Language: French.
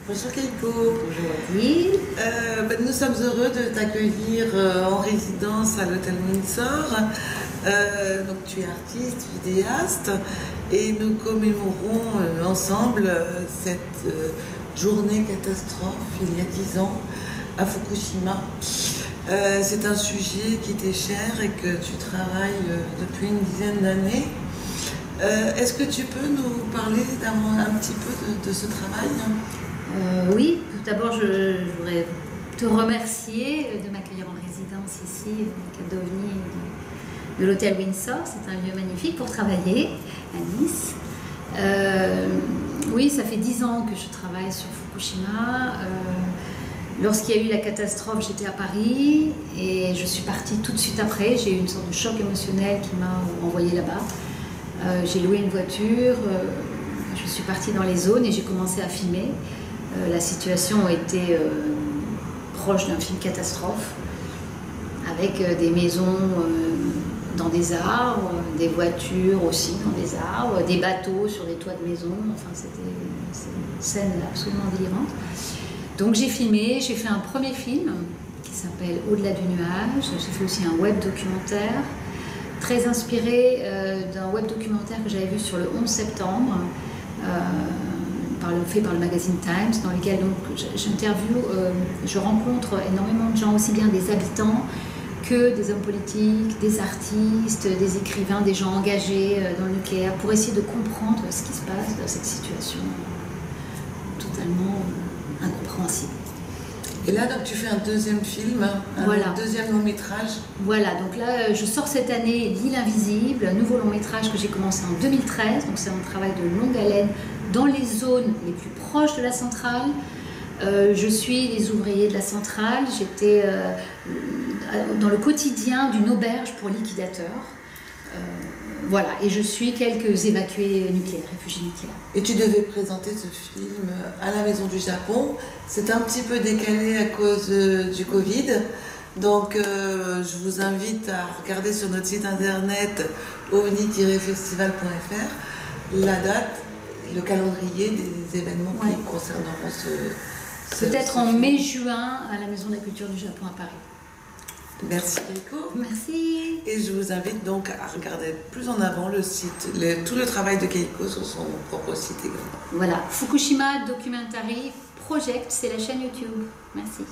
Bonjour Keiko. Bonjour Odile. Nous sommes heureux de t'accueillir en résidence à l'hôtel Windsor. Donc tu es artiste, vidéaste et nous commémorons ensemble cette journée catastrophe il y a 10 ans à Fukushima. C'est un sujet qui t'est cher et que tu travailles depuis une dizaine d'années. Est-ce que tu peux nous parler un petit peu de ce travail ? Oui, tout d'abord je voudrais te remercier de m'accueillir en résidence ici, à Dovny de l'hôtel Windsor. C'est un lieu magnifique pour travailler à Nice. Oui, ça fait 10 ans que je travaille sur Fukushima. Lorsqu'il y a eu la catastrophe, j'étais à Paris et je suis partie tout de suite après. J'ai eu une sorte de choc émotionnel qui m'a envoyée là-bas. J'ai loué une voiture, je suis partie dans les zones et j'ai commencé à filmer. La situation était proche d'un film catastrophe, avec des maisons dans des arbres, des voitures aussi dans des arbres, des bateaux sur des toits de maisons. Enfin, c'était une scène absolument délirante. Donc j'ai filmé, j'ai fait un premier film qui s'appelle Au-delà du nuage. J'ai fait aussi un web documentaire très inspiré d'un web documentaire que j'avais vu sur le 11 septembre. Fait par le magazine Times, dans lequel j'interviewe, je rencontre énormément de gens, aussi bien des habitants que des hommes politiques, des artistes, des écrivains, des gens engagés dans le nucléaire, pour essayer de comprendre ce qui se passe dans cette situation totalement incompréhensible. Et là, donc, tu fais un deuxième film, un deuxième long métrage. Voilà, donc là, je sors cette année L'île invisible, un nouveau long métrage que j'ai commencé en 2013. Donc c'est un travail de longue haleine dans les zones les plus proches de la centrale. Je suis les ouvriers de la centrale. J'étais dans le quotidien d'une auberge pour liquidateurs. Voilà, et je suis quelques évacués nucléaires, réfugiés nucléaires. Et tu devais présenter ce film à la Maison du Japon. C'est un petit peu décalé à cause du Covid. Donc, je vous invite à regarder sur notre site internet ovni-festival.fr la date, le calendrier des événements qui concerneront ce peut-être en mai-juin à la Maison de la Culture du Japon à Paris. Merci Keiko. Merci. Et je vous invite donc à regarder plus en avant le site, tout le travail de Keiko sur son propre site également. Voilà, Fukushima Documentary Project, c'est la chaîne YouTube. Merci.